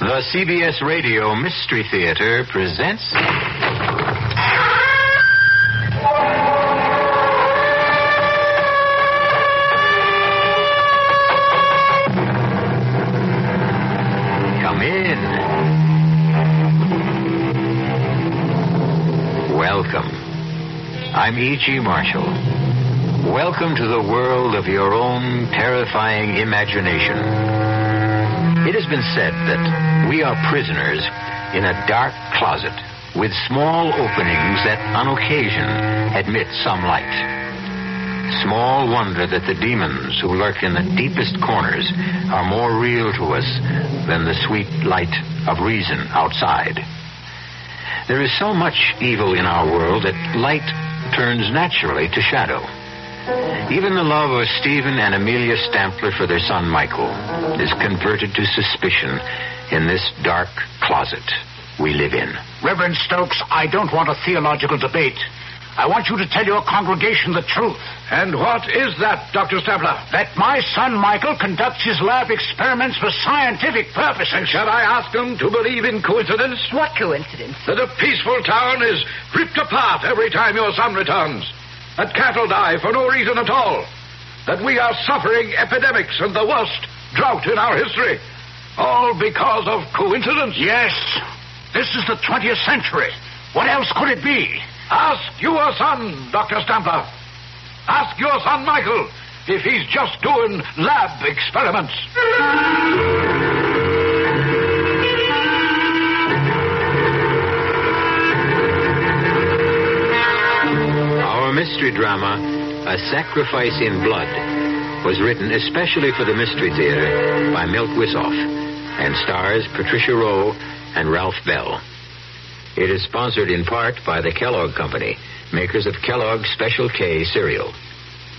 The CBS Radio Mystery Theater presents... Come in. Welcome. I'm E.G. Marshall. Welcome to the world of your own terrifying imagination. It has been said that we are prisoners in a dark closet with small openings that on occasion admit some light. Small wonder that the demons who lurk in the deepest corners are more real to us than the sweet light of reason outside. There is so much evil in our world that light turns naturally to shadow. Even the love of Stephen and Amelia Stampler for their son Michael is converted to suspicion in this dark closet we live in. Reverend Stokes, I don't want a theological debate. I want you to tell your congregation the truth. And what is that, Dr. Stampler? That my son Michael conducts his lab experiments for scientific purposes. And shall I ask them to believe in coincidence? What coincidence? That a peaceful town is ripped apart every time your son returns. That cattle die for no reason at all. That we are suffering epidemics and the worst drought in our history. All because of coincidence? Yes. This is the 20th century. What else could it be? Ask your son, Dr. Stampler. Ask your son, Michael, if he's just doing lab experiments. Our mystery drama, A Sacrifice in Blood, was written especially for the Mystery Theater by Milt Wisoff and stars Patricia Rowe and Ralph Bell. It is sponsored in part by the Kellogg Company, makers of Kellogg's Special K cereal.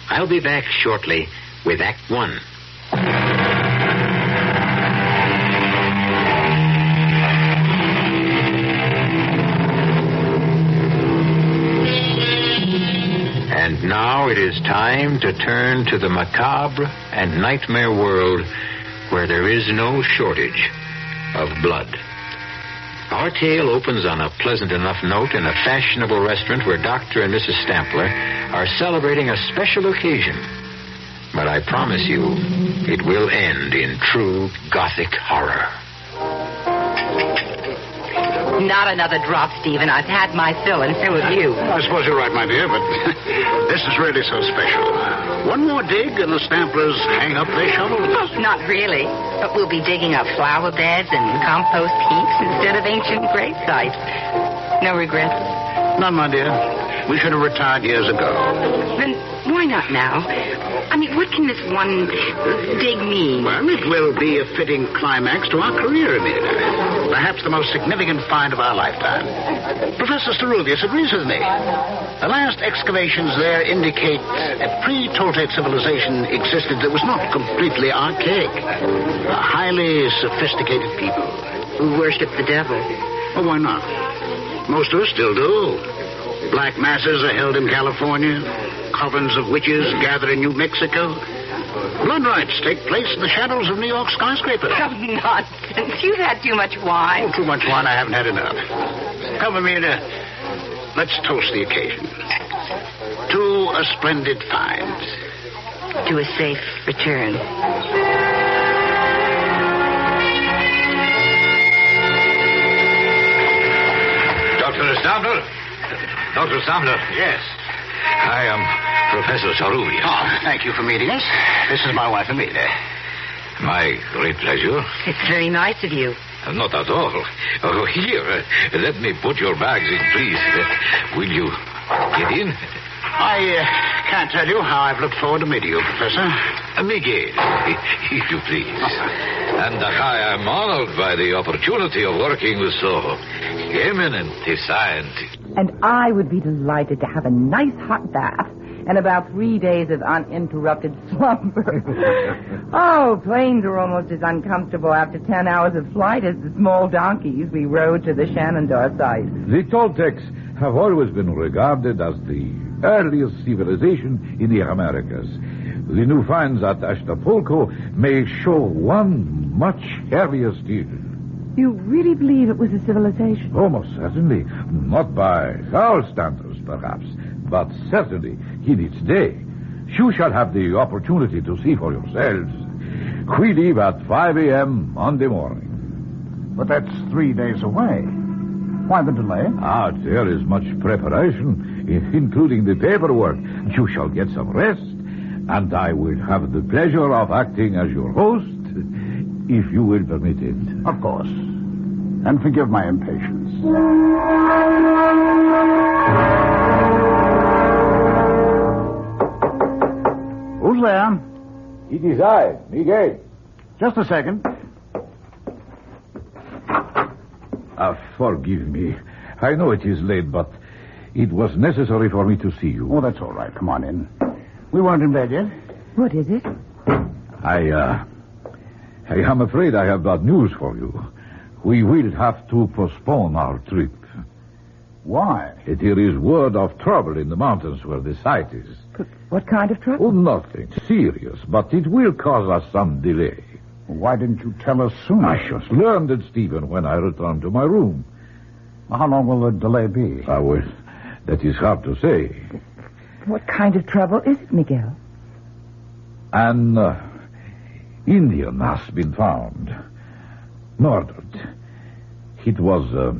I'll be back shortly with Act One. And now it is time to turn to the macabre and nightmare world where there is no shortage of blood. Our tale opens on a pleasant enough note in a fashionable restaurant where Dr. and Mrs. Stampler are celebrating a special occasion. But I promise you, it will end in true Gothic horror. Not another drop, Stephen. I've had my fill, and so have you. I suppose you're right, my dear, but this is really so special. One more dig and the Stamplers hang up their shovels. Oh, not really. But we'll be digging up flower beds and compost heaps instead of ancient grave sites. No regrets? None, my dear. We should have retired years ago. Then why not now? I mean, what can this one dig mean? Well, it will be a fitting climax to our career, Amelia. Perhaps the most significant find of our lifetime. Professor Starulius agrees with me. The last excavations there indicate a pre-Toltec civilization existed that was not completely archaic. A highly sophisticated people. Who worshipped the devil. Well, why not? Most of us still do. Black masses are held in California. Covens of witches gather in New Mexico. Blood rites take place in the shadows of New York skyscrapers. Oh, nonsense. You've had too much wine. Oh, too much wine, I haven't had enough. Come, Amelia. Let's toast the occasion. To a splendid find. To a safe return. Dr. Stampler? Dr. Stampler? Yes. I am Professor Sarulius. Oh, thank you for meeting us. This is my wife, Amelia. My great pleasure. It's very nice of you. Not at all. Oh, here, let me put your bags in, please. Will you get in? I can't tell you how I've looked forward to meeting you, Professor. Miguel, if you please. And I am honored by the opportunity of working with so eminent a scientist. And I would be delighted to have a nice hot bath and about 3 days of uninterrupted slumber. Oh, planes are almost as uncomfortable after 10 hours of flight as the small donkeys we rode to the Shenandoah site. The Toltecs have always been regarded as the earliest civilization in the Americas. The new finds at Acapulco may show one much heavier steel. You really believe it was a civilization? Oh, most certainly. Not by our standards, perhaps, but certainly in its day. You shall have the opportunity to see for yourselves. We leave at 5 a.m. Monday morning. But that's 3 days away. Why the delay? There is much preparation, including the paperwork. You shall get some rest, and I will have the pleasure of acting as your host, if you will permit it. Of course. And forgive my impatience. Who's there? It is I, Miguel. Just a second. Forgive me. I know it is late, but it was necessary for me to see you. Oh, that's all right. Come on in. We weren't in bed yet. What is it? I am afraid I have bad news for you. We will have to postpone our trip. Why? There is word of trouble in the mountains where the site is. But what kind of trouble? Oh, nothing serious, but it will cause us some delay. Why didn't you tell us sooner? I just learned it, Stephen, when I returned to my room. How long will the delay be? Well, that is hard to say. What kind of trouble is it, Miguel? An Indian has been found. Murdered. It was a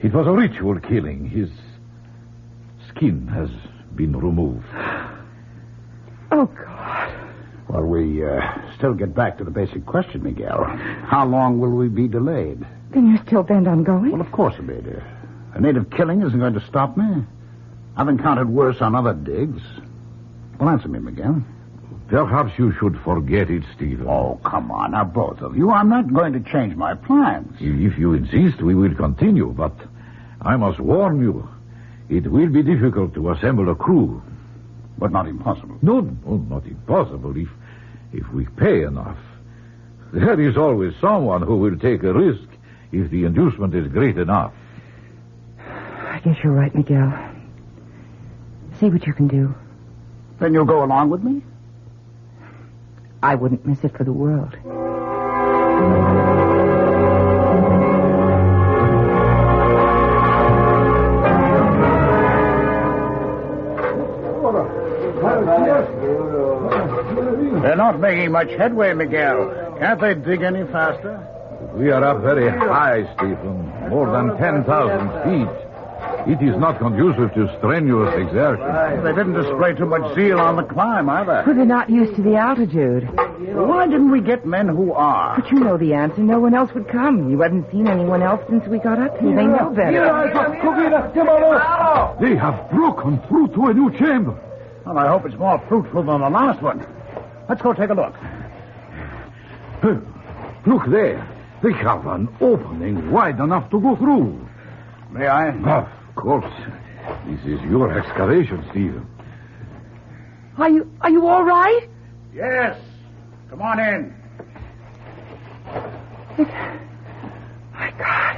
ritual killing. His skin has been removed. Oh, God. Well, we still get back to the basic question, Miguel. How long will we be delayed? Then you're still bent on going? Well, of course, Amelia. A native killing isn't going to stop me. I've encountered worse on other digs. Well, answer me, Miguel. Perhaps you should forget it, Stephen. Oh, come on, now, both of you. I'm not going to change my plans. If you insist, we will continue, but I must warn you, it will be difficult to assemble a crew. But not impossible. No, not impossible if we pay enough. There is always someone who will take a risk if the inducement is great enough. I guess you're right, Miguel. See what you can do. Then you'll go along with me? I wouldn't miss it for the world. They're not making much headway, Miguel. Can't they dig any faster? We are up very high, Stephen. More than 10,000 feet. It is not conducive to strenuous exertion. They didn't display too much zeal on the climb, either. Well, they're not used to the altitude. Why didn't we get men who are? But you know the answer. No one else would come. You haven't seen anyone else since we got up here. They know better. They have broken through to a new chamber. Well, I hope it's more fruitful than the last one. Let's go take a look. Look there. They have an opening wide enough to go through. May I? Of course. This is your excavation, Stephen. Are you all right? Yes. Come on in. My God.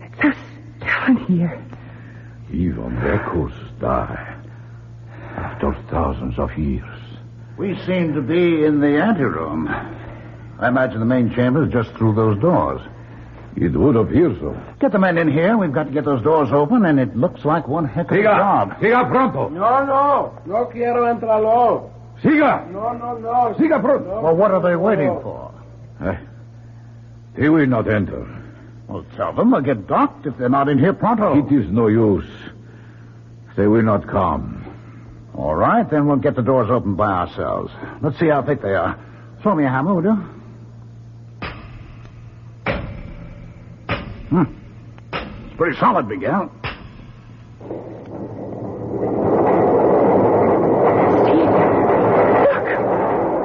It's so still in here. Even echoes die after thousands of years. We seem to be in the anteroom. I imagine the main chamber is just through those doors. It would appear so. Get the men in here. We've got to get those doors open, and it looks like one heck of a job. Siga pronto. No quiero entrarlo. Siga. No. Siga pronto. Well, what are they waiting for? They will not enter. Well, tell them they'll get docked if they're not in here pronto. It is no use. They will not come. All right, then we'll get the doors open by ourselves. Let's see how thick they are. Throw me a hammer, will you? It's pretty solid, Miguel.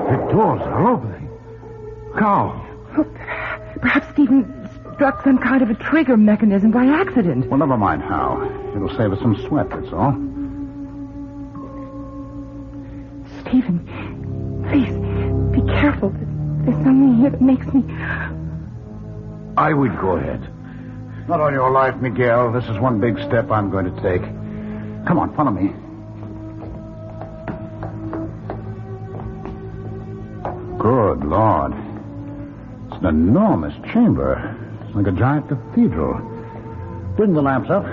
The doors are opening. How? Oh, perhaps Stephen struck some kind of a trigger mechanism by accident. Well, never mind how. It'll save us some sweat, that's all. Stephen, please, be careful. There's something here that makes me... I will go ahead. Not on your life, Miguel. This is one big step I'm going to take. Come on, follow me. Good Lord. an enormous chamber. It's like a giant cathedral. Bring the lamps up.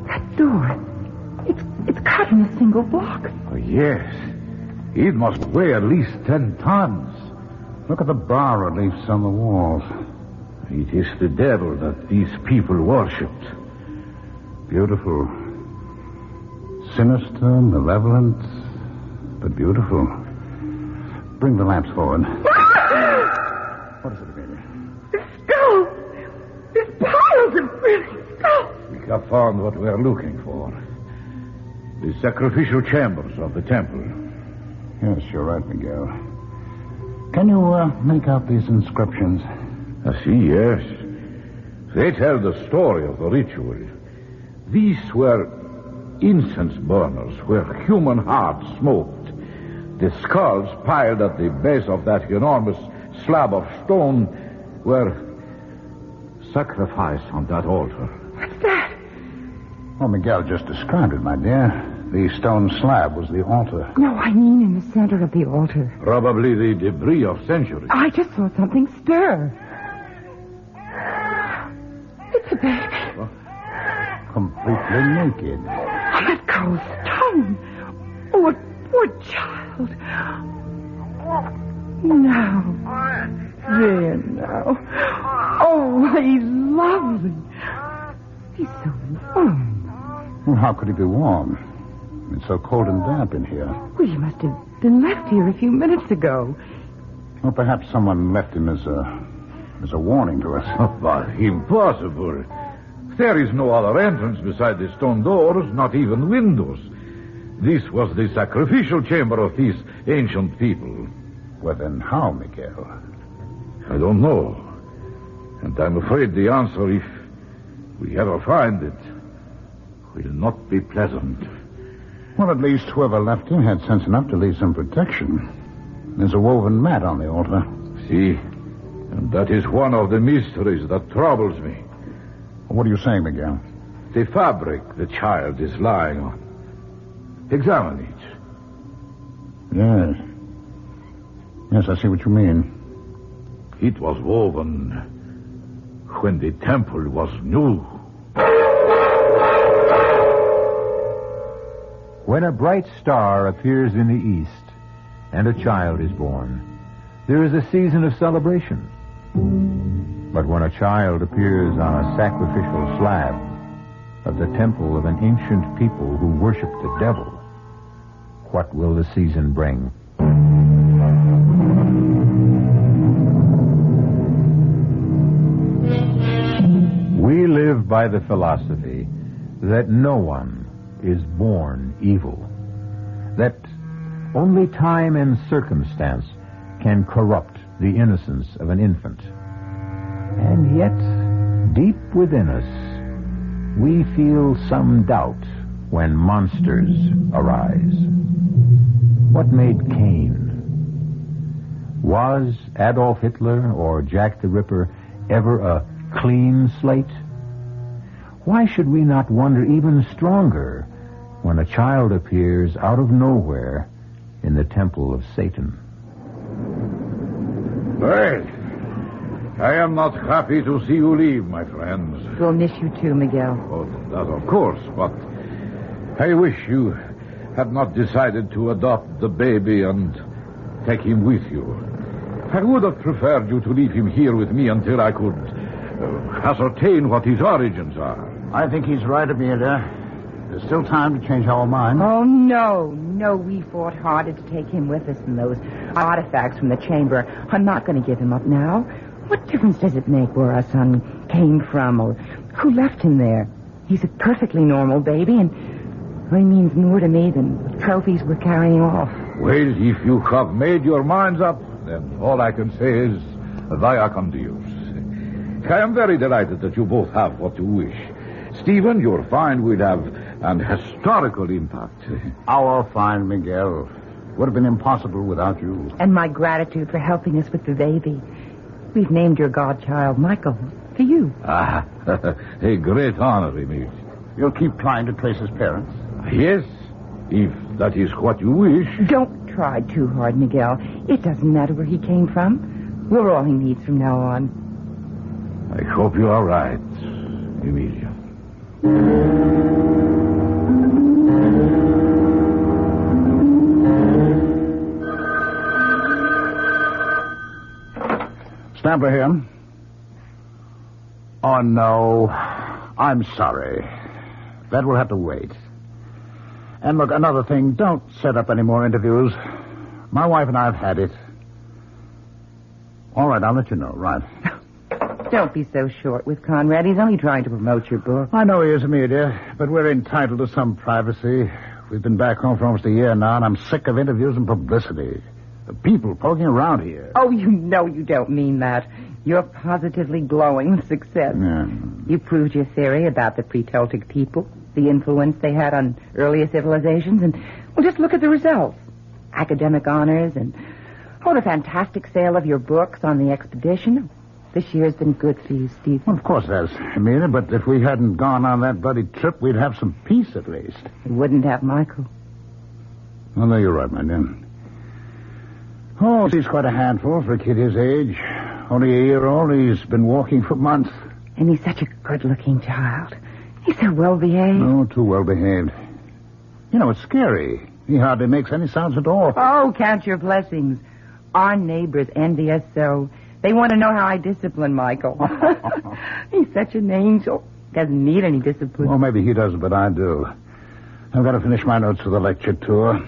That door. It's cut in a single block. Oh, yes. It must weigh at least 10 tons. Look at the bas-reliefs on the walls. It is the devil that these people worshipped. Beautiful. Sinister, malevolent, but beautiful. Bring the lamps forward. What is it, baby? The skull! There's piles of brilliant skulls! We have found what we're looking for. The sacrificial chambers of the temple. Yes, you're right, Miguel. Can you make out these inscriptions? I see, yes. They tell the story of the ritual. These were incense burners where human hearts smoked. The skulls piled at the base of that enormous slab of stone were sacrificed on that altar. What's that? Well, Miguel just described it, my dear. The stone slab was the altar. No, I mean in the center of the altar. Probably the debris of centuries. I just saw something stir. It's a baby. Completely naked. On that cold stone. Oh, a poor child. Now. There now. Oh, he's lovely. He's so warm. Well, how could he be warm? It's so cold and damp in here. Well, he must have been left here a few minutes ago. Well, perhaps someone left him as a warning to us. But impossible. There is no other entrance beside the stone doors, not even windows. This was the sacrificial chamber of these ancient people. Well, then how, Miguel? I don't know. And I'm afraid the answer, if we ever find it, will not be pleasant. Well, at least whoever left him had sense enough to leave some protection. There's a woven mat on the altar. See? And that is one of the mysteries that troubles me. What are you saying, Miguel? The fabric the child is lying on. Examine it. Yes. Yes, I see what you mean. It was woven when the temple was new. When a bright star appears in the east and a child is born, there is a season of celebration. But when a child appears on a sacrificial slab of the temple of an ancient people who worship the devil, what will the season bring? We live by the philosophy that no one is born evil, that only time and circumstance can corrupt the innocence of an infant. And yet, deep within us, we feel some doubt when monsters arise. What made Cain? Was Adolf Hitler or Jack the Ripper ever a clean slate? Why should we not wonder even stronger when a child appears out of nowhere in the temple of Satan? Well, I am not happy to see you leave, my friends. We'll miss you too, Miguel. Oh, that of course, but I wish you had not decided to adopt the baby and take him with you. I would have preferred you to leave him here with me until I could ascertain what his origins are. I think he's right, Amelia. There's still time to change our minds. Oh, no, we fought harder to take him with us, and those artifacts from the chamber. I'm not going to give him up now. What difference does it make where our son came from or who left him there? He's a perfectly normal baby, and he means more to me than the trophies we're carrying off. Well, if you have made your minds up, then all I can say is, via con Dios. I am very delighted that you both have what you wish. Stephen, your find will have an historical impact. Our find, Miguel, would have been impossible without you. And my gratitude for helping us with the baby. We've named your godchild Michael for you. Ah, a great honor, Emil. You'll keep trying to trace his parents? Yes, if that is what you wish. Don't try too hard, Miguel. It doesn't matter where he came from. We're all he needs from now on. I hope you are right, Emilia. Stamper here. Oh, no. I'm sorry. That will have to wait. And look, another thing, don't set up any more interviews. My wife and I have had it. All right, I'll let you know. Right. Don't be so short with Conrad. He's only trying to promote your book. I know he is, Amelia, but we're entitled to some privacy. We've been back home for almost a year now, and I'm sick of interviews and publicity. The people poking around here. Oh, you know you don't mean that. You're positively glowing with success. Yeah. You proved your theory about the pre-Celtic people, the influence they had on earlier civilizations, and, well, just look at the results. Academic honors and, the fantastic sale of your books on the expedition. This year's been good for you, Steve. Well, of course it has, Amelia, but if we hadn't gone on that bloody trip, we'd have some peace at least. We wouldn't have Michael. Well, no, you're right, my dear. Oh, he's quite a handful for a kid his age. Only a year old, he's been walking for months. And he's such a good-looking child. He's so well-behaved. Oh, too well-behaved. You know, it's scary. He hardly makes any sounds at all. Oh, count your blessings. Our neighbors envy us so. They want to know how I discipline Michael. He's such an angel. Doesn't need any discipline. Well, maybe he does, but I do. I've got to finish my notes for the lecture tour.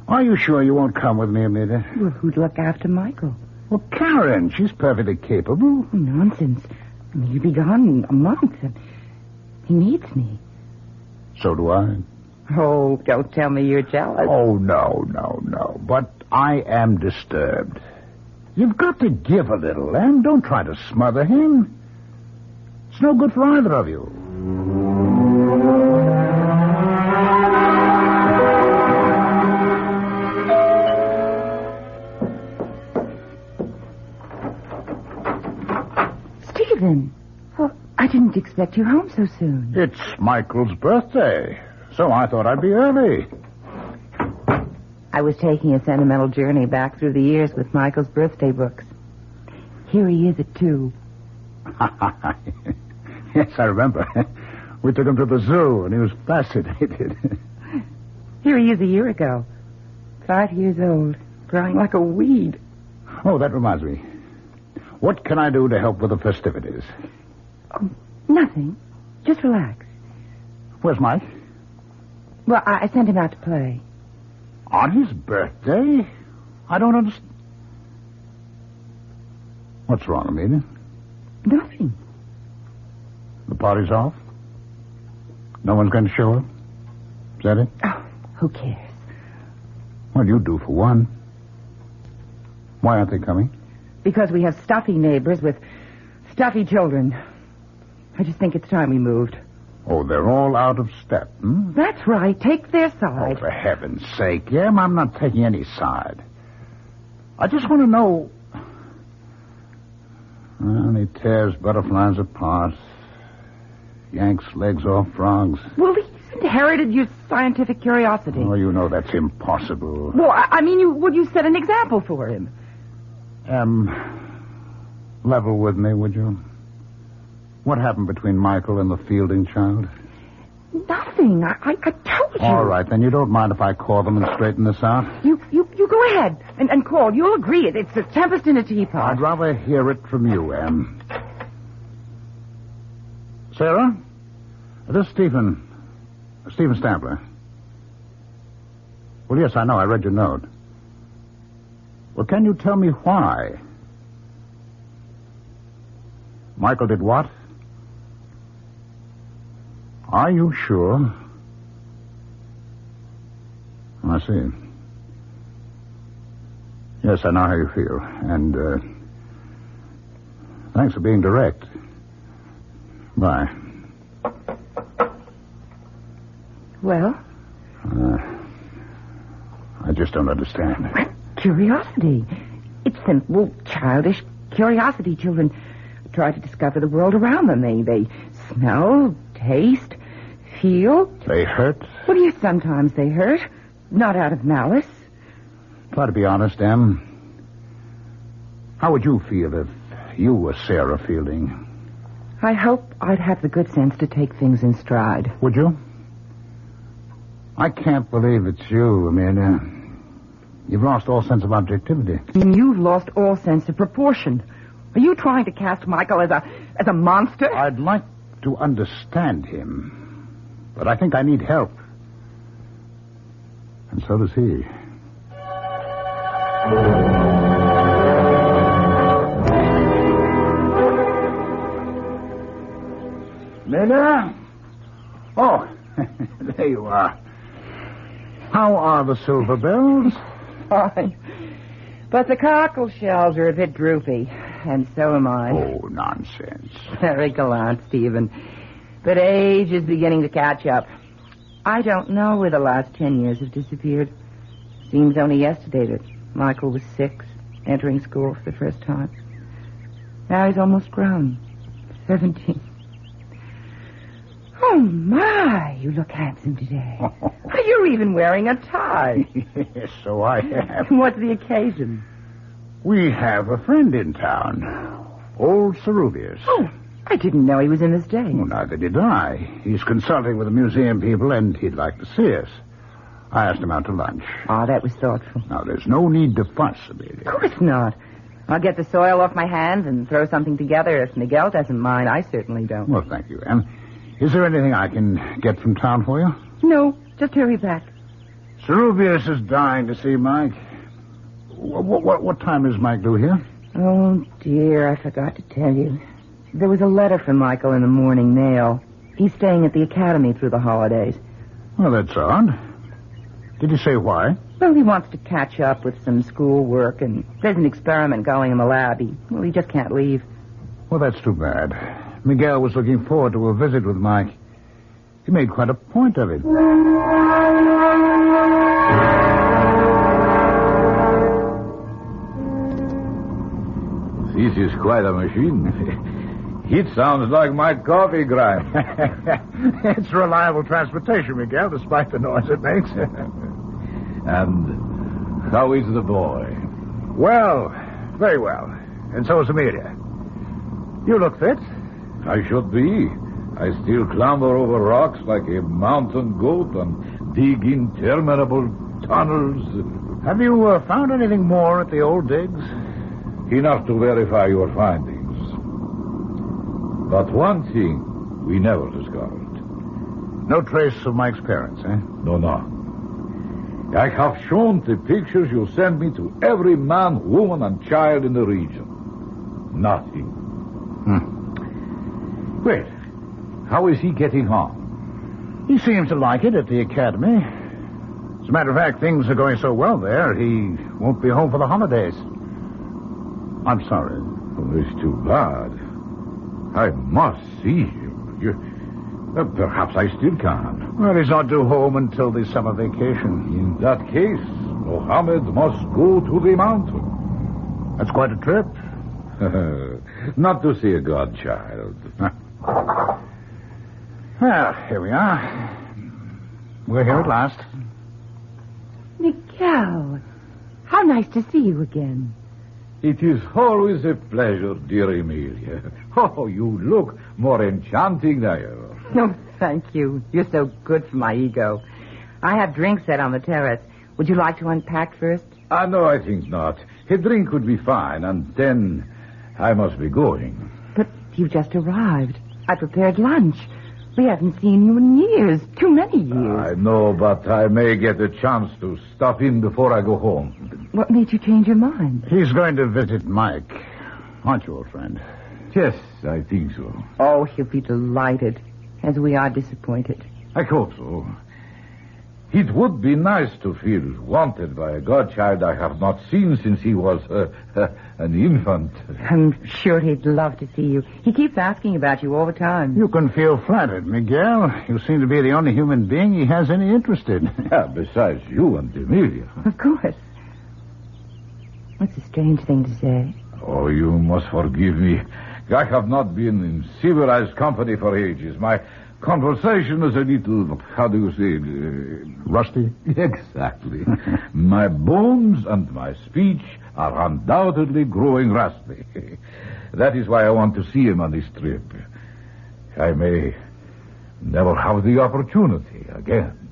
Are you sure you won't come with me, Amelia? Well, who'd look after Michael? Well, Karen. She's perfectly capable. Oh, nonsense. I mean, you'll be gone a month. And he needs me. So do I. Oh, don't tell me you're jealous. Oh, no. But I am disturbed. You've got to give a little, and don't try to smother him. It's no good for either of you. Stephen, I didn't expect you home so soon. It's Michael's birthday, so I thought I'd be early. I was taking a sentimental journey back through the years with Michael's birthday books. Here he is at 2. Yes, I remember. We took him to the zoo, and he was fascinated. Here he is a year ago. 5 years old, growing like a weed. Oh, that reminds me. What can I do to help with the festivities? Oh, nothing. Just relax. Where's Mike? Well, I sent him out to play. On his birthday? I don't understand. What's wrong, Amelia? Nothing. The party's off? No one's going to show up? Is that it? Oh, who cares? Well, you do for one. Why aren't they coming? Because we have stuffy neighbors with stuffy children. I just think it's time we moved. Oh, they're all out of step, hmm? That's right. Take their side. Oh, for heaven's sake, Em, I'm not taking any side. I just want to know... Well, he tears butterflies apart. Yanks legs off frogs. Well, he's inherited your scientific curiosity. Oh, you know that's impossible. Well, I mean, you set an example for him. Level with me, would you? What happened between Michael and the Fielding child? Nothing. I told you. All right, then you don't mind if I call them and straighten this out? You go ahead and call. You'll agree. It's a tempest in a teapot. I'd rather hear it from you, Em. Sarah? This is Stephen Stampler. Well, yes, I know. I read your note. Well, can you tell me why? Michael did what? Are you sure? I see. Yes, I know how you feel. And, thanks for being direct. Bye. Well? I just don't understand. Curiosity. It's simple, childish curiosity. Children try to discover the world around them. They smell, taste, feel. They hurt? Well, yes, sometimes they hurt. Not out of malice. Try to be honest, Em. How would you feel if you were Sarah Fielding? I hope I'd have the good sense to take things in stride. Would you? I can't believe it's you, Amelia. You've lost all sense of objectivity. You've lost all sense of proportion. Are you trying to cast Michael as a monster? I'd like to understand him, but I think I need help. And so does he. Amelia? Oh, there you are. How are the silver bells? Fine. But the cockle shells are a bit droopy, and so am I. Oh, nonsense. Very gallant, Stephen. But age is beginning to catch up. I don't know where the last 10 years have disappeared. Seems only yesterday that Michael was 6, entering school for the first time. Now he's almost grown. 17. Oh, my, you look handsome today. You're even wearing a tie. Yes, so I have. What's the occasion? We have a friend in town, old Ceruvius. Oh, I didn't know he was in the States. Well, neither did I. He's consulting with the museum people, and he'd like to see us. I asked him out to lunch. Oh, that was thoughtful. Now, there's no need to fuss, Amelia. Of course not. I'll get the soil off my hands and throw something together if Miguel doesn't mind. I certainly don't. Well, thank you, Anne. Is there anything I can get from town for you? No, just hurry back. Ceruvius is dying to see Mike. What time is Mike due here? Oh, dear, I forgot to tell you. There was a letter from Michael in the morning mail. He's staying at the academy through the holidays. Well, that's odd. Did he say why? Well, he wants to catch up with some school work, and there's an experiment going in the lab. He just can't leave. Well, that's too bad. Miguel was looking forward to a visit with Mike. He made quite a point of it. This is quite a machine. It sounds like my coffee grind. It's reliable transportation, Miguel, despite the noise it makes. And how is the boy? Well, very well. And so is Amelia. You look fit. I should be. I still clamber over rocks like a mountain goat and dig interminable tunnels. Have you found anything more at the old digs? Enough to verify your findings. But one thing we never discovered. No trace of Mike's parents, eh? No. I have shown the pictures you sent me to every man, woman, and child in the region. Nothing. Wait, how is he getting on? He seems to like it at the academy. As a matter of fact, things are going so well there, he won't be home for the holidays. I'm sorry. Well, it's too bad. I must see him. Perhaps I still can. Well, he's not due home until the summer vacation. In that case, Mohammed must go to the mountain. That's quite a trip. Not to see a godchild. Well, here we are. We're here at last. Miguel, how nice to see you again. It is always a pleasure, dear Emilia. Oh, you look more enchanting than ever. No, thank you. You're so good for my ego. I have drinks set on the terrace. Would you like to unpack first? No, I think not. A drink would be fine, and then I must be going. But you just arrived. I prepared lunch. We haven't seen you in years. Too many years. I know, but I may get a chance to stop in before I go home. What made you change your mind? He's going to visit Mike. Aren't you, old friend? Yes, I think so. Oh, he'll be delighted, as we are disappointed. I hope so. It would be nice to feel wanted by a godchild I have not seen since he was an infant. I'm sure he'd love to see you. He keeps asking about you all the time. You can feel flattered, Miguel. You seem to be the only human being he has any interest in. Yeah, besides you and Emilia. Of course. What's a strange thing to say? Oh, you must forgive me. I have not been in civilized company for ages. My Conversation is a little, how do you say, Rusty? Exactly. My bones and my speech are undoubtedly growing rusty. That is why I want to see him on this trip. I may never have the opportunity again.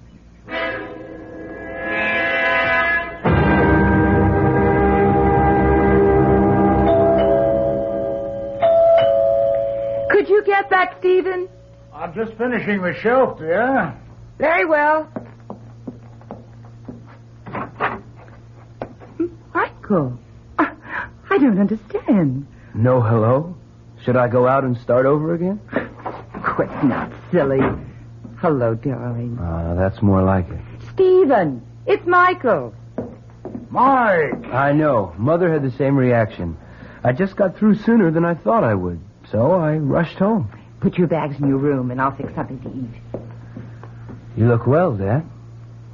Could you get that, Stephen? I'm just finishing the shelf, dear. Very well. Michael, I don't understand. No hello? Should I go out and start over again? Quit not silly. Hello, darling. That's more like it. Stephen, it's Michael. Mike! I know. Mother had the same reaction. I just got through sooner than I thought I would, so I rushed home. Put your bags in your room, and I'll fix something to eat. You look well, Dad.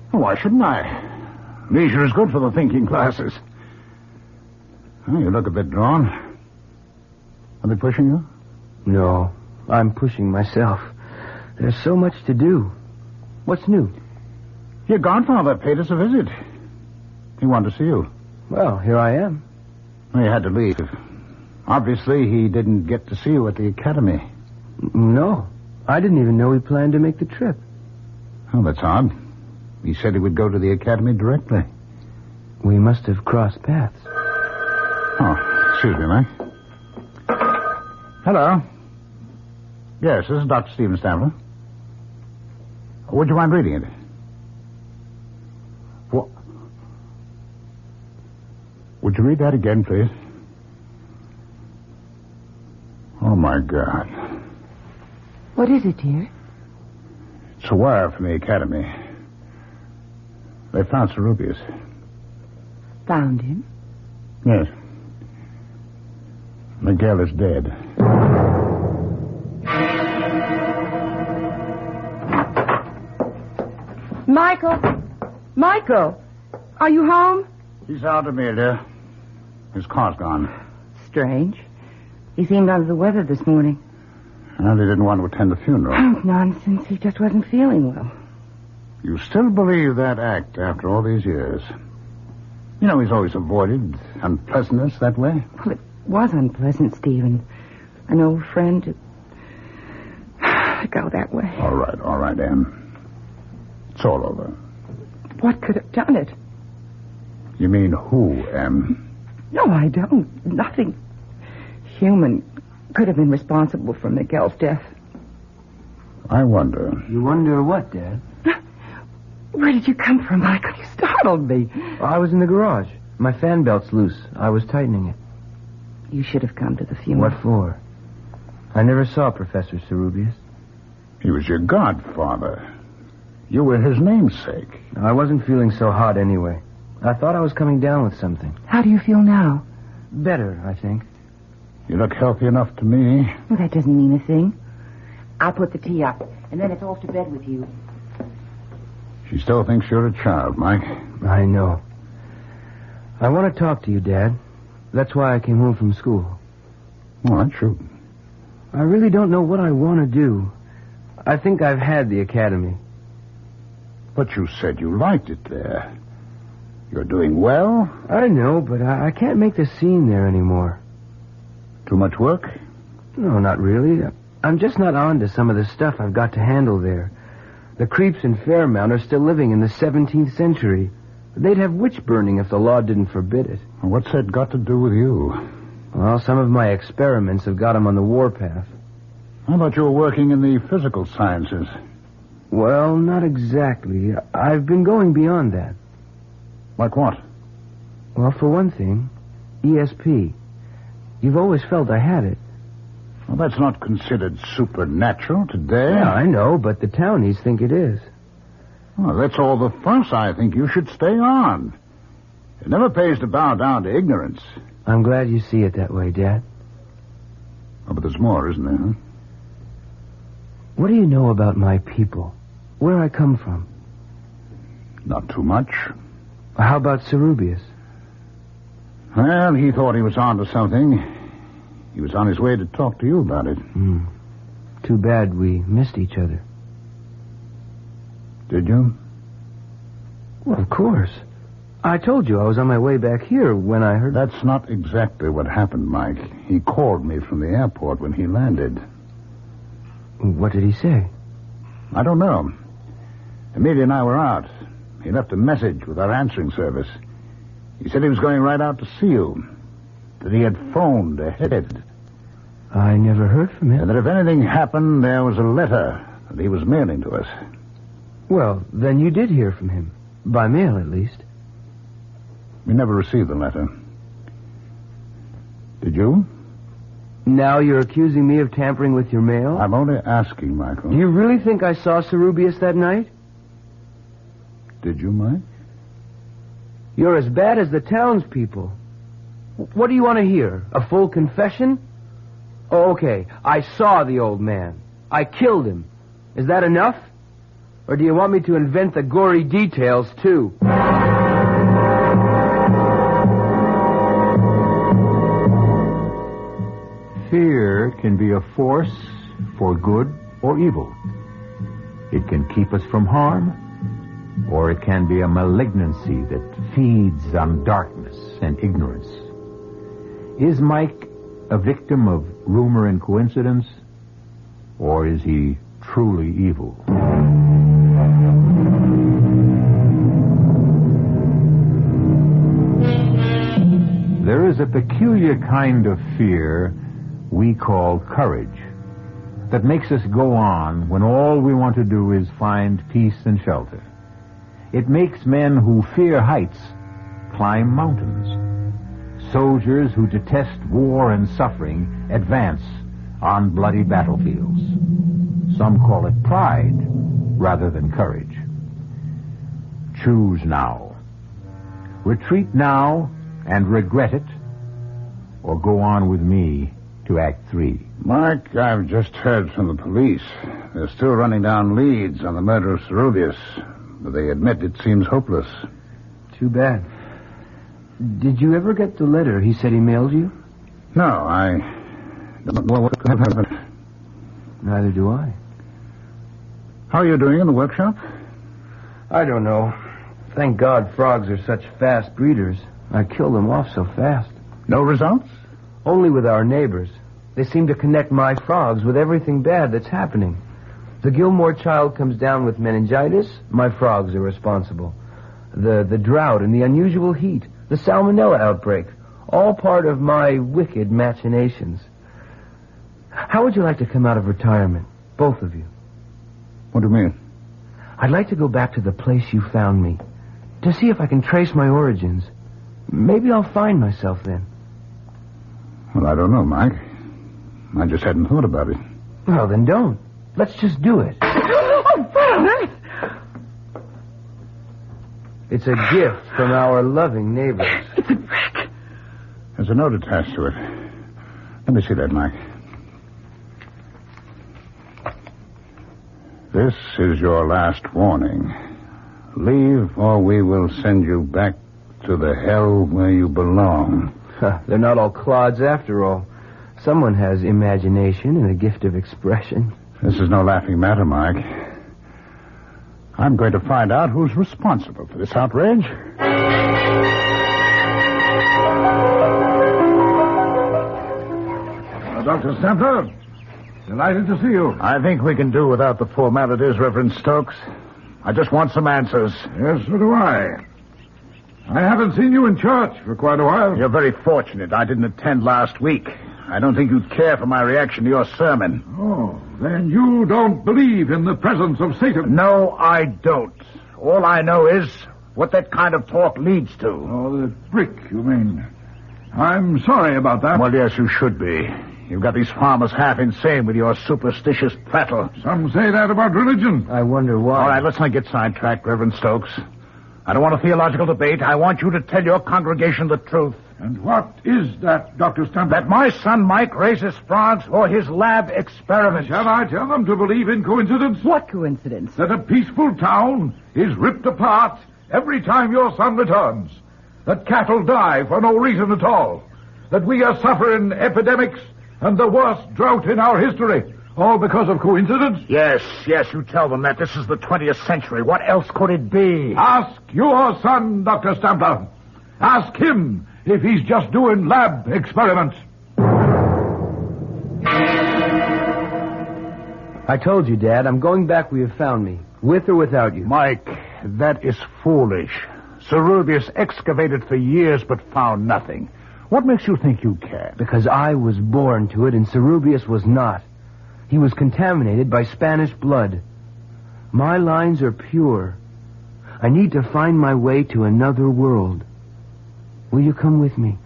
Why shouldn't I? Leisure is good for the thinking classes. Oh, you look a bit drawn. Are they pushing you? No, I'm pushing myself. There's so much to do. What's new? Your godfather paid us a visit. He wanted to see you. Well, here I am. Well, you had to leave. Obviously, he didn't get to see you at the academy. No, I didn't even know he planned to make the trip. Oh, that's odd. He said he would go to the academy directly. We must have crossed paths. Oh, excuse me, Mike. Hello. Yes, this is Dr. Stephen Stamler. Would you mind reading it? What? Would you read that again, please? Oh, my God. What is it, dear? It's a wire from the academy. They found Cerubius. Found him? Yes. Miguel is dead. Michael, are you home? He's out, Amelia. His car's gone. Strange. He seemed under the weather this morning. And he didn't want to attend the funeral. Oh, nonsense. He just wasn't feeling well. You still believe that act after all these years? You know, he's always avoided unpleasantness that way. Well, it was unpleasant, Stephen. An old friend to go that way. All right, Anne. It's all over. What could have done it? You mean who, Anne? No, I don't. Nothing human could have been responsible for Miguel's death. I wonder. You wonder what, Dad? Where did you come from, Michael? You startled me. I was in the garage. My fan belt's loose. I was tightening it. You should have come to the funeral. What for? I never saw Professor Cerubius. He was your godfather. You were his namesake. I wasn't feeling so hot anyway. I thought I was coming down with something. How do you feel now? Better, I think. You look healthy enough to me. Well, that doesn't mean a thing. I'll put the tea up, and then it's off to bed with you. She still thinks you're a child, Mike. I know. I want to talk to you, Dad. That's why I came home from school. Well, that's true. I really don't know what I want to do. I think I've had the academy. But you said you liked it there. You're doing well? I know, but I can't make the scene there anymore. Too much work? No, not really. I'm just not on to some of the stuff I've got to handle there. The creeps in Fairmount are still living in the 17th century. They'd have witch burning if the law didn't forbid it. What's that got to do with you? Well, some of my experiments have got them on the warpath. I thought you were working in the physical sciences. Well, not exactly. I've been going beyond that. Like what? Well, for one thing, ESP. You've always felt I had it. Well, that's not considered supernatural today. Yeah, I know, but the townies think it is. Well, that's all the fuss I think you should stay on. It never pays to bow down to ignorance. I'm glad you see it that way, Dad. Oh, but there's more, isn't there, huh? What do you know about my people? Where I come from? Not too much. How about Cerubius? Well, he thought he was on to something. He was on his way to talk to you about it. Too too bad we missed each other. Did you? Well, of course. I told you I was on my way back here when I heard... That's not exactly what happened, Mike. He called me from the airport when he landed. What did he say? I don't know. Amelia and I were out. He left a message with our answering service. He said he was going right out to see you. That he had phoned ahead. I never heard from him. And that if anything happened, there was a letter that he was mailing to us. Well, then you did hear from him. By mail, at least. We never received the letter. Did you? Now you're accusing me of tampering with your mail? I'm only asking, Michael. Do you really think I saw Cerubius that night? Did you, Mike? You're as bad as the townspeople. What do you want to hear? A full confession? Oh, okay. I saw the old man. I killed him. Is that enough? Or do you want me to invent the gory details, too? Fear can be a force for good or evil. It can keep us from harm, or it can be a malignancy that feeds on darkness and ignorance. Is Mike a victim of rumor and coincidence, or is he truly evil? There is a peculiar kind of fear we call courage that makes us go on when all we want to do is find peace and shelter. It makes men who fear heights climb mountains. Soldiers who detest war and suffering advance on bloody battlefields. Some call it pride rather than courage. Choose now. Retreat now and regret it, or go on with me to Act 3. Mark, I've just heard from the police. They're still running down leads on the murder of Cerubius, but they admit it seems hopeless. Too bad. Did you ever get the letter he said he mailed you? No, I don't know what happened. Neither do I. How are you doing in the workshop? I don't know. Thank God frogs are such fast breeders. I killed them off so fast. No results? Only with our neighbors. They seem to connect my frogs with everything bad that's happening. The Gilmore child comes down with meningitis, my frogs are responsible. The drought and the unusual heat, the salmonella outbreak, all part of my wicked machinations. How would you like to come out of retirement, both of you? What do you mean? I'd like to go back to the place you found me, to see if I can trace my origins. Maybe I'll find myself then. Well, I don't know, Mike. I just hadn't thought about it. Well, then don't. Let's just do it. Oh, Father! It's a gift from our loving neighbors. It's a wreck. There's a note attached to it. Let me see that, Mike. This is your last warning. Leave, or we will send you back to the hell where you belong. They're not all clods after all. Someone has imagination and a gift of expression. This is no laughing matter, Mike. I'm going to find out who's responsible for this outrage. Dr. Stantler, delighted to see you. I think we can do without the formalities, Reverend Stokes. I just want some answers. Yes, so do I. I haven't seen you in church for quite a while. You're very fortunate I didn't attend last week. I don't think you'd care for my reaction to your sermon. Oh, then you don't believe in the presence of Satan? No, I don't. All I know is what that kind of talk leads to. Oh, the brick, you mean. I'm sorry about that. Well, yes, you should be. You've got these farmers half insane with your superstitious prattle. Some say that about religion. I wonder why. All right, let's not get sidetracked, Reverend Stokes. I don't want a theological debate. I want you to tell your congregation the truth. And what is that, Dr. Stantler? That my son Mike raises frogs for his lab experiments. Shall I tell them to believe in coincidence? What coincidence? That a peaceful town is ripped apart every time your son returns. That cattle die for no reason at all. That we are suffering epidemics and the worst drought in our history. All because of coincidence? Yes, you tell them that this is the 20th century. What else could it be? Ask your son, Dr. Stampler. Ask him if he's just doing lab experiments. I told you, Dad, I'm going back where you found me, with or without you. Mike, that is foolish. Cerubius excavated for years but found nothing. What makes you think you can? Because I was born to it and Cerubius was not. He was contaminated by Spanish blood. My lines are pure. I need to find my way to another world. Will you come with me?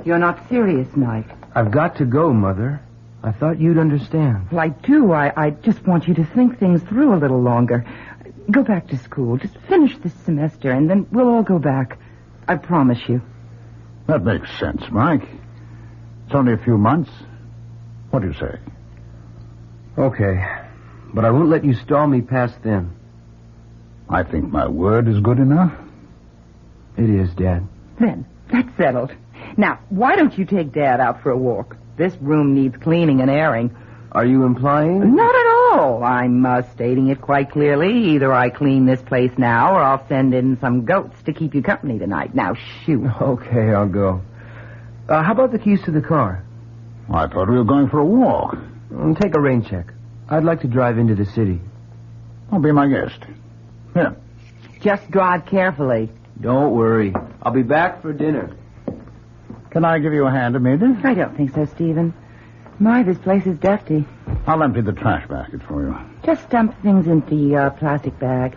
You're not serious, Mike. I've got to go, Mother. I thought you'd understand. Well, I do. I just want you to think things through a little longer. Go back to school. Just finish this semester, and then we'll all go back. I promise you. That makes sense, Mike. It's only a few months. What do you say? Okay. But I won't let you stall me past then. I think my word is good enough. It is, Dad. Then, that's settled. Now, why don't you take Dad out for a walk? This room needs cleaning and airing. Are you implying? Not at all. I'm stating it quite clearly. Either I clean this place now, or I'll send in some goats to keep you company tonight. Now, shoot. Okay, I'll go. How about the keys to the car? I thought we were going for a walk. Take a rain check. I'd like to drive into the city. I'll be my guest. Here. Just drive carefully. Don't worry. I'll be back for dinner. Can I give you a hand, Amelia? I don't think so, Stephen. My, this place is dusty. I'll empty the trash basket for you. Just dump things into the plastic bag.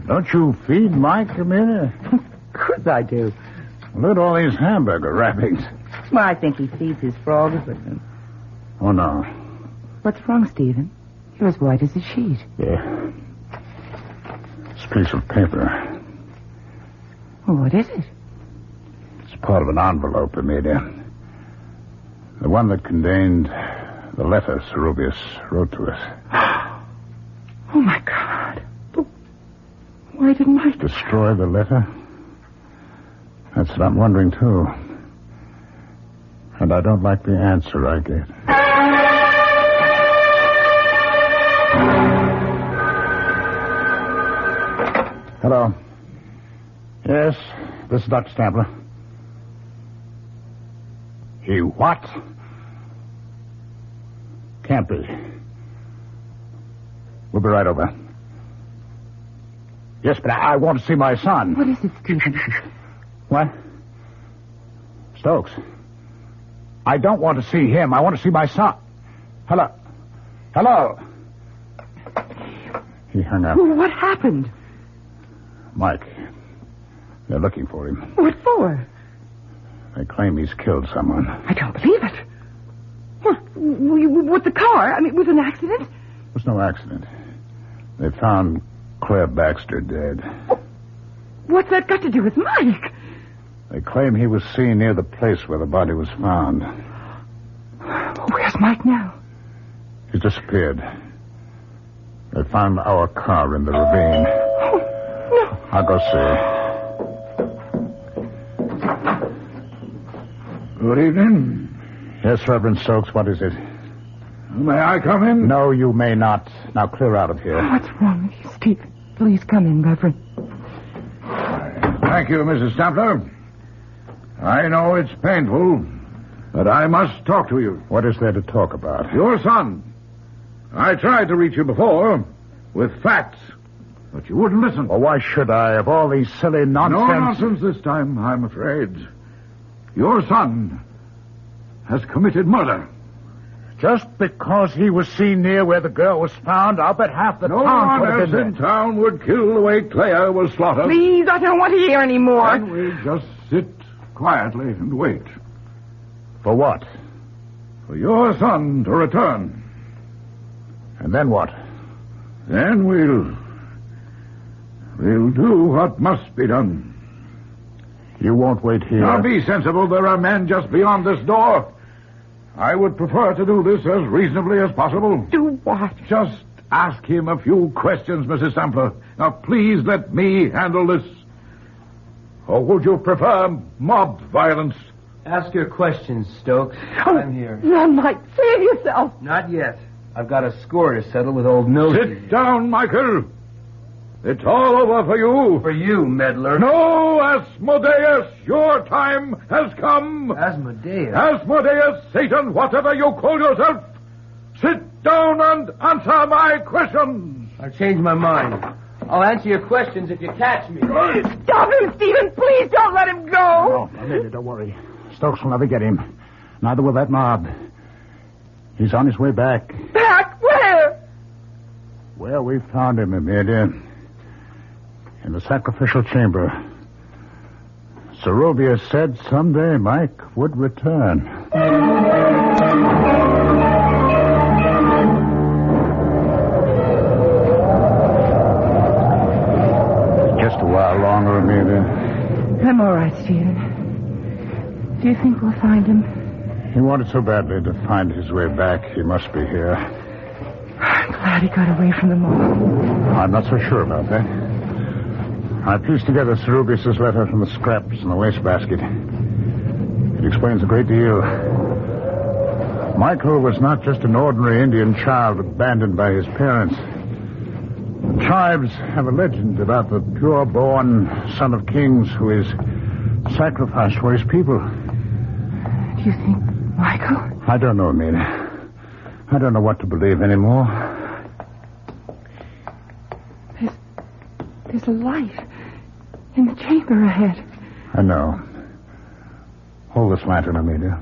Don't you feed Mike, Amelia? Of course I do. Look at all these hamburger wrappings. Well, I think he feeds his frogs with them. Oh, no. What's wrong, Stephen? You're as white as a sheet. Yeah. This piece of paper. Well, what is it? It's part of an envelope, Amelia. The one that contained the letter Cerubius wrote to us. Oh, my God. But why didn't I... Destroy the letter? That's what I'm wondering, too. And I don't like the answer I get. Hello. Yes, this is Dr. Stampler. He what? Can't be. We'll be right over. Yes, but I want to see my son. What is it, Stephen? What? Stokes. I don't want to see him. I want to see my son. Hello. Hello. He hung up. What happened? Mike. They're looking for him. What for? They claim he's killed someone. I don't believe it. What? With the car? I mean, with an accident? It was no accident. They found Claire Baxter dead. What's that got to do with Mike? They claim he was seen near the place where the body was found. Where's Mike now? He's disappeared. They found our car in the ravine. Oh, no. I'll go see. Good evening. Yes, Reverend Stokes, what is it? May I come in? No, you may not. Now clear out of here. What's wrong with you, Stephen? Please come in, Reverend. Thank you, Mrs. Stampler. I know it's painful, but I must talk to you. What is there to talk about? Your son. I tried to reach you before with facts, but you wouldn't listen. Well, why should I? Of all these silly nonsense... No nonsense this time, I'm afraid. Your son has committed murder. Just because he was seen near where the girl was found, I'll bet half the no town one else in town would kill the way Claire was slaughtered. Please, I don't want to hear any more. Then we just sit quietly and wait. For what? For your son to return. And then what? Then we'll do what must be done. You won't wait here. Now be sensible. There are men just beyond this door. I would prefer to do this as reasonably as possible. Do what? Just ask him a few questions, Mrs. Sampler. Now, please let me handle this. Or would you prefer mob violence Ask your questions, Stokes. I'm here. Run, Mike. Save yourself. Not yet. I've got a score to settle with old Nosy. Sit down, Michael. It's all over for you. For you, meddler. No, Asmodeus, your time has come. Asmodeus? Asmodeus, Satan, whatever you call yourself. Sit down and answer my questions. I've changed my mind. I'll answer your questions if you catch me. Stop him, Stephen. Please don't let him go. No, Amelia, don't worry. Stokes will never get him. Neither will that mob. He's on his way back. Back? Where? Where we found him, Amelia. In the sacrificial chamber. Zerubius said someday Mike would return. Just a while longer, Amelia. I'm all right, Stephen. Do you think we'll find him? He wanted so badly to find his way back. He must be here. I'm glad he got away from them all. I'm not so sure about that. I pieced together Zerubius' letter from the scraps in the wastebasket. It explains a great deal. Michael was not just an ordinary Indian child abandoned by his parents. The tribes have a legend about the pure-born son of kings who is sacrificed for his people. Do you think Michael? I don't know, Amelia. I don't know what to believe anymore. There's a light in the chamber ahead. I know. Hold this lantern, Amelia.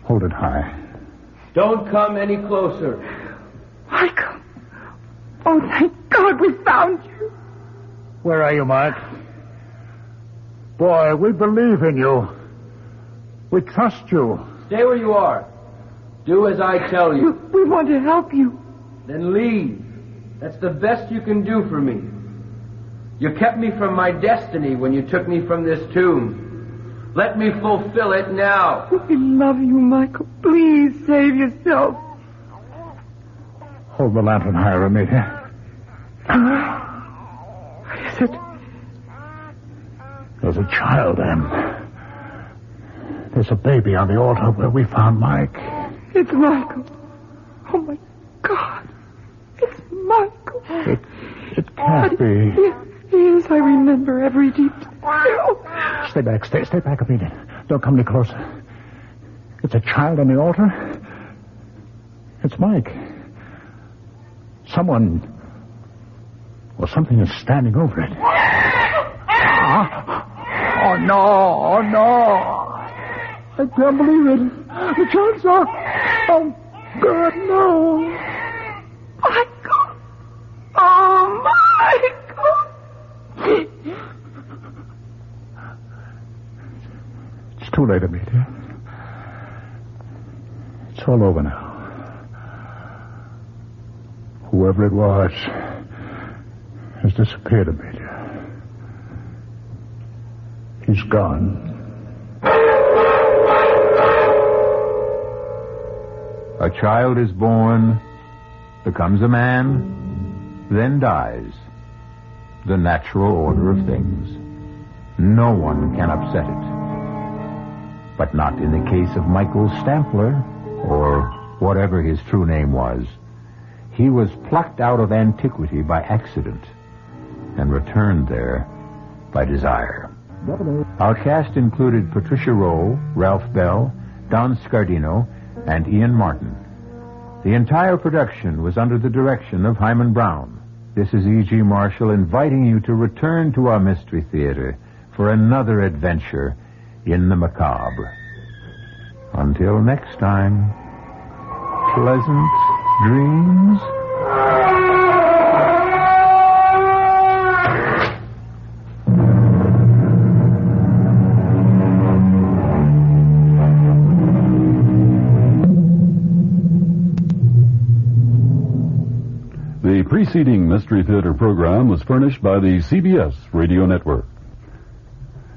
Hold it high. Don't come any closer. Michael. Oh, thank God we found you. Where are you, Mike? Boy, we believe in you. We trust you. Stay where you are. Do as I tell you. We want to help you. Then leave. That's the best you can do for me. You kept me from my destiny when you took me from this tomb. Let me fulfill it now. We love you, Michael. Please save yourself. Hold the lantern higher, Amelia. What is it? There's a child, Em. There's a baby on the altar where we found Mike. It's Michael. Oh, my God. It's Michael. It can't be. Yes, I remember every detail. Stay back. Stay back, Amelia. Don't come any closer. It's a child on the altar. It's Mike. Someone or something is standing over it. Oh, no. Oh, no. I can't believe it. The child's off. Oh, God, no. Michael. Oh, Michael. It's too late, Amelia. It's all over now. Whoever it was has disappeared, Amelia. He's gone. A child is born, becomes a man, then dies. The natural order of things. No one can upset it. But not in the case of Michael Stampler, or whatever his true name was. He was plucked out of antiquity by accident and returned there by desire. Our cast included Patricia Rowe, Ralph Bell, Don Scardino, and Ian Martin. The entire production was under the direction of Hyman Brown. This is E.G. Marshall inviting you to return to our Mystery Theater for another adventure in the macabre. Until next time, pleasant dreams. The preceding Mystery Theater program was furnished by the CBS Radio Network.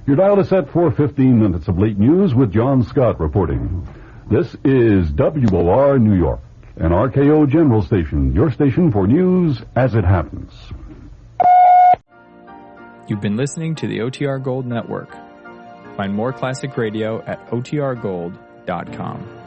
Your dial is set for 15 minutes of late news with John Scott reporting. This is WOR New York, an RKO General Station, your station for news as it happens. You've been listening to the OTR Gold Network. Find more classic radio at otrgold.com.